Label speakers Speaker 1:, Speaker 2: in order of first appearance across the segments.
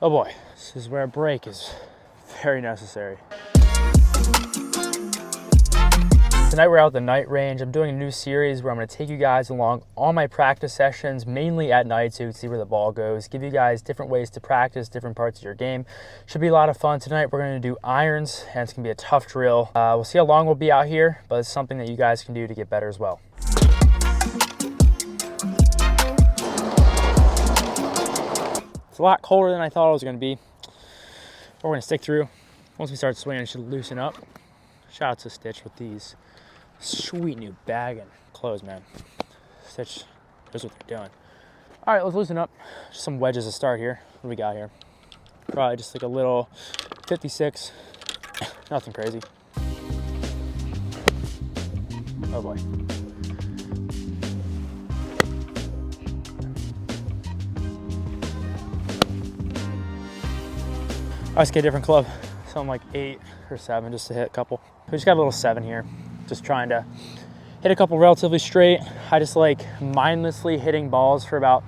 Speaker 1: Oh boy, this is where a break is very necessary. Tonight we're out at the night range. I'm doing a new series where I'm going to take you guys along all my practice sessions, mainly at night, so you can see where the ball goes. Give you guys different ways to practice different parts of your game. Should be a lot of fun. Tonight we're going to do irons, and it's going to be a tough drill. We'll see how long we'll be out here, but it's something that you guys can do to get better as well. It's a lot colder than I thought it was going to be, but we're going to stick through. Once we start swinging, it should loosen up. Shout out to Stitch with these sweet new bagging clothes, man. Stitch knows what they're doing. All right, let's loosen up. Just some wedges to start here. What do we got here? Probably just like a little 56. Nothing crazy. Oh boy. All right, let's get a different club. Something like 8 or 7 just to hit a couple. We just got a little 7 here. Just trying to hit a couple relatively straight. I just like mindlessly hitting balls for about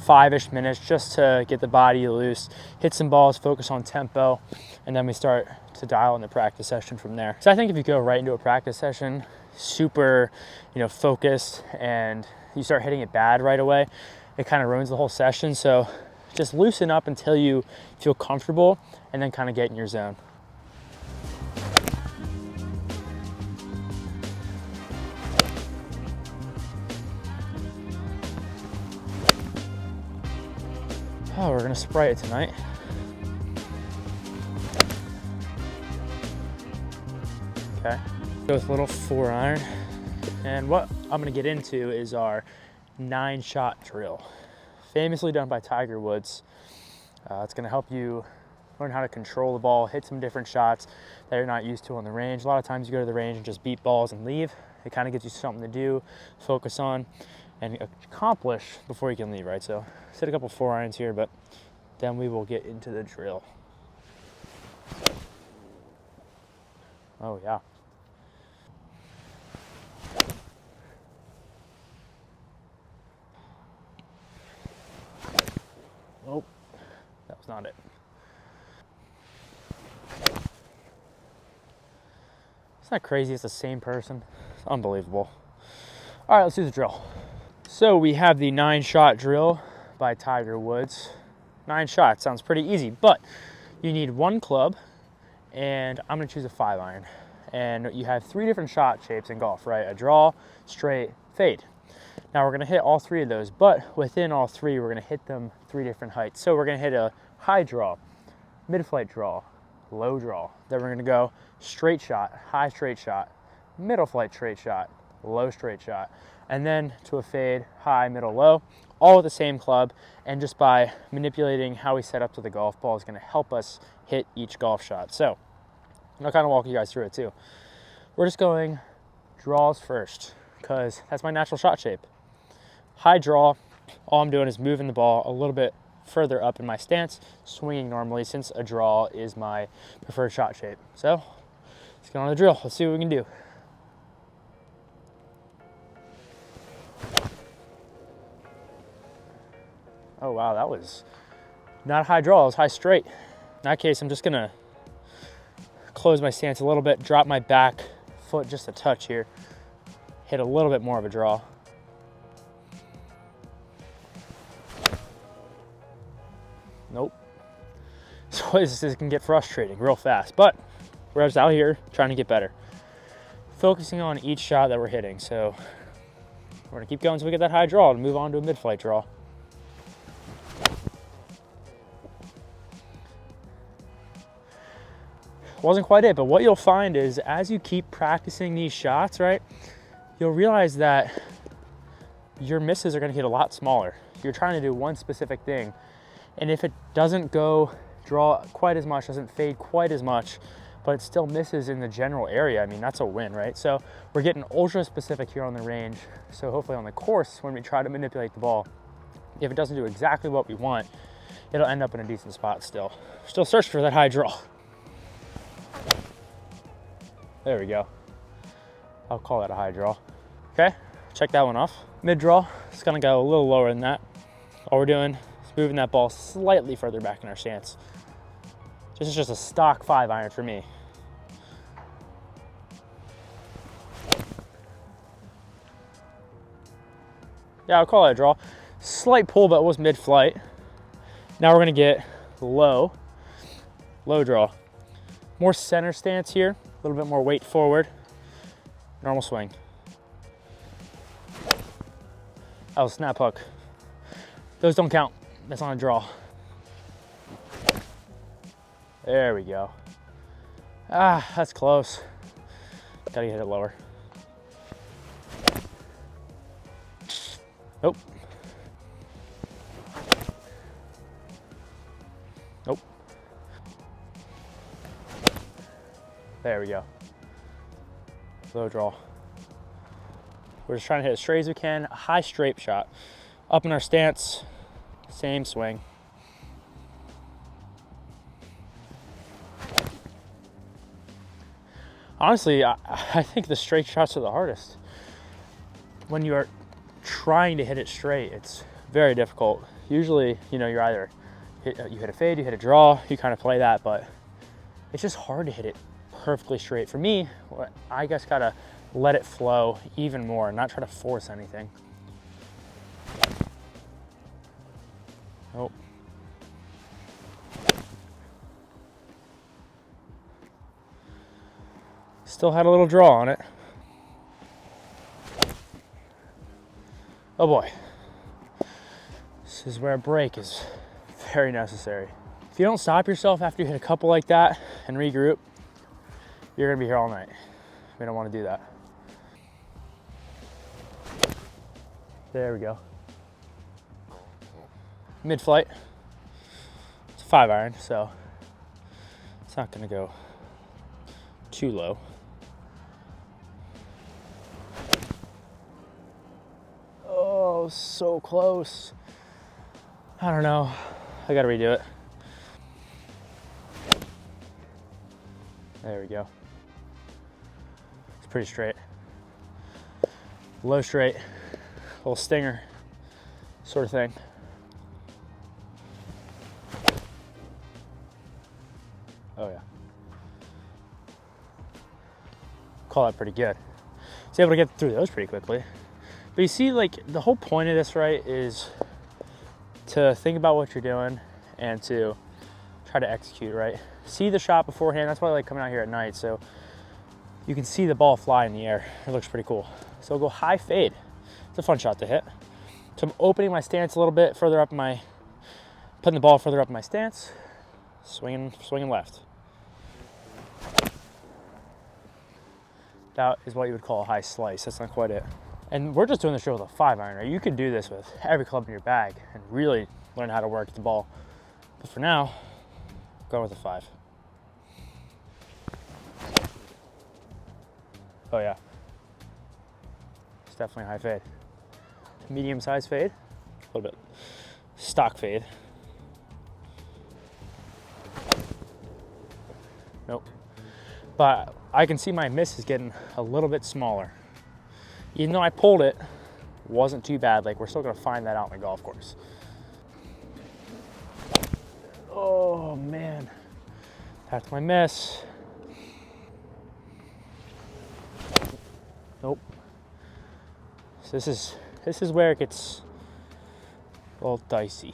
Speaker 1: 5-ish minutes just to get the body loose, hit some balls, focus on tempo, and then we start to dial in the practice session from there. So I think if you go right into a practice session, super, focused, and you start hitting it bad right away, it kind of ruins the whole session. So just loosen up until you feel comfortable and then kind of get in your zone. Oh, we're gonna spray it tonight. Okay, go with a little 4-iron. And what I'm gonna get into is our 9-shot drill, famously done by Tiger Woods. It's gonna help you learn how to control the ball, hit some different shots that you're not used to on the range. A lot of times you go to the range and just beat balls and leave. It kind of gives you something to do, focus on, and accomplish before you can leave, right? So hit a couple 4-irons here, but then we will get into the drill. Oh yeah. Oh, that was not it. It's not crazy, it's the same person. It's unbelievable. All right, let's do the drill. So we have the 9-shot drill by Tiger Woods. 9 shots, sounds pretty easy, but you need 1 club, and I'm gonna choose a 5-iron. And you have 3 different shot shapes in golf, right? A draw, straight, fade. Now we're gonna hit all 3 of those, but within all 3, we're gonna hit them 3 different heights. So we're gonna hit a high draw, mid-flight draw, low draw. Then we're gonna go straight shot, high straight shot, middle flight straight shot, low straight shot, and then to a fade, high, middle, low, all with the same club. And just by manipulating how we set up to the golf ball is gonna help us hit each golf shot. So I'll kind of walk you guys through it too. We're just going draws first, because that's my natural shot shape. High draw, all I'm doing is moving the ball a little bit further up in my stance, swinging normally, since a draw is my preferred shot shape. So let's get on the drill. Let's see what we can do. Oh wow, that was not a high draw, it was high straight. In that case, I'm just gonna close my stance a little bit, drop my back foot just a touch here, hit a little bit more of a draw. Nope. So this can get frustrating real fast, but we're just out here trying to get better. Focusing on each shot that we're hitting. So we're gonna keep going until we get that high draw and move on to a mid-flight draw. Wasn't quite it, but what you'll find is as you keep practicing these shots, right, you'll realize that your misses are gonna get a lot smaller. You're trying to do one specific thing, and if it doesn't go draw quite as much, doesn't fade quite as much, but it still misses in the general area, I mean, that's a win, right? So we're getting ultra specific here on the range. So hopefully on the course, when we try to manipulate the ball, if it doesn't do exactly what we want, it'll end up in a decent spot still. Still search for that high draw. There we go. I'll call that a high draw. Okay, check that one off. Mid draw, it's gonna go a little lower than that. All we're doing is moving that ball slightly further back in our stance. This is just a stock 5-iron for me. Yeah, I'll call it a draw. Slight pull, but it was mid-flight. Now we're gonna get low draw. More center stance here, a little bit more weight forward. Normal swing. Oh, snap hook. Those don't count. That's on a draw. There we go. Ah, that's close. Gotta hit it lower. Nope. Nope. There we go. Low draw. We're just trying to hit as straight as we can, a high straight shot. Up in our stance, same swing. Honestly, I think the straight shots are the hardest. When you are trying to hit it straight, it's very difficult. Usually, you know, you're either you hit a fade, you hit a draw, you kind of play that, but it's just hard to hit it perfectly straight. For me, I guess gotta let it flow even more and not try to force anything. Nope. Still had a little draw on it. Oh boy. This is where a break is very necessary. If you don't stop yourself after you hit a couple like that and regroup, you're gonna be here all night. We don't wanna do that. There we go. Mid-flight. It's a 5-iron, so it's not gonna go too low. Oh, so close. I don't know. I gotta redo it. There we go. It's pretty straight. Low straight, little stinger sort of thing. Oh yeah. Call that pretty good. Was able to get through those pretty quickly. But you see, like, the whole point of this, right, is to think about what you're doing and to try to execute, right? See the shot beforehand. That's why I like coming out here at night, so you can see the ball fly in the air. It looks pretty cool. So I'll go high fade. It's a fun shot to hit. So I'm opening my stance a little bit further up putting the ball further up in my stance, swinging left. That is what you would call a high slice. That's not quite it. And we're just doing this drill with a 5-iron, right? You could do this with every club in your bag and really learn how to work the ball. But for now, go with a 5. Oh yeah. It's definitely a high fade. Medium-sized fade, a little bit stock fade. Nope. But I can see my miss is getting a little bit smaller. Even though I pulled it, wasn't too bad. Like, we're still gonna find that out in the golf course. Oh man, that's my miss. Nope. So this is where it gets a little dicey.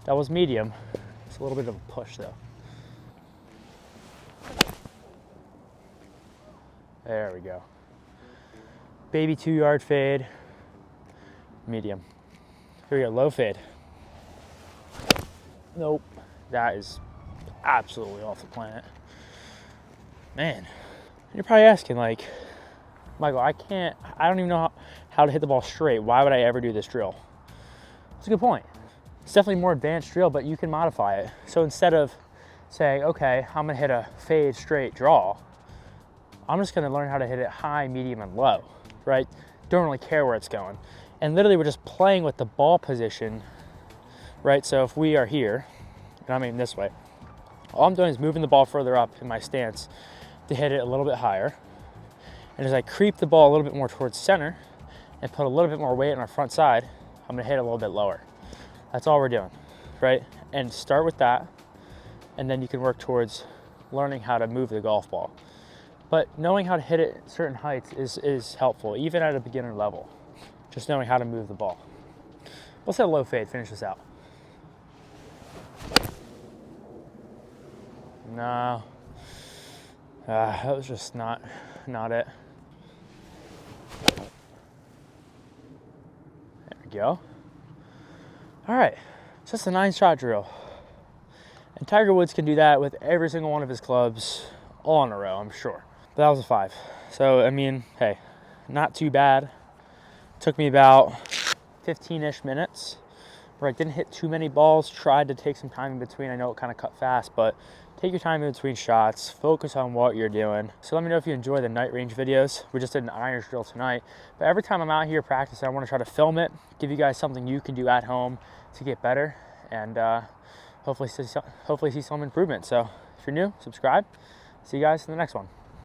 Speaker 1: That was medium. It's a little bit of a push though. There we go. Baby 2-yard fade, medium. Here we go, low fade. Nope, that is absolutely off the planet. Man, you're probably asking, like, Michael, I don't even know how to hit the ball straight. Why would I ever do this drill? It's a good point. It's definitely a more advanced drill, but you can modify it. So instead of saying, okay, I'm gonna hit a fade straight draw, I'm just gonna learn how to hit it high, medium, and low, right? Don't really care where it's going. And literally we're just playing with the ball position, right? So if we are here, and I'm aiming this way, all I'm doing is moving the ball further up in my stance to hit it a little bit higher. And as I creep the ball a little bit more towards center and put a little bit more weight on our front side, I'm gonna hit it a little bit lower. That's all we're doing, right? And start with that, and then you can work towards learning how to move the golf ball. But knowing how to hit it at certain heights is helpful, even at a beginner level. Just knowing how to move the ball. Let's hit a low fade, finish this out. No, that was just not it. There we go. All right, it's just a 9-shot drill. And Tiger Woods can do that with every single one of his clubs all in a row, I'm sure. But that was a 5. So, I mean, hey, not too bad. Took me about 15-ish minutes where I didn't hit too many balls, tried to take some time in between. I know it kind of cut fast, but take your time in between shots, focus on what you're doing. So let me know if you enjoy the night range videos. We just did an irons drill tonight, but every time I'm out here practicing, I want to try to film it, give you guys something you can do at home to get better, and hopefully see some improvement. So if you're new, subscribe. See you guys in the next one.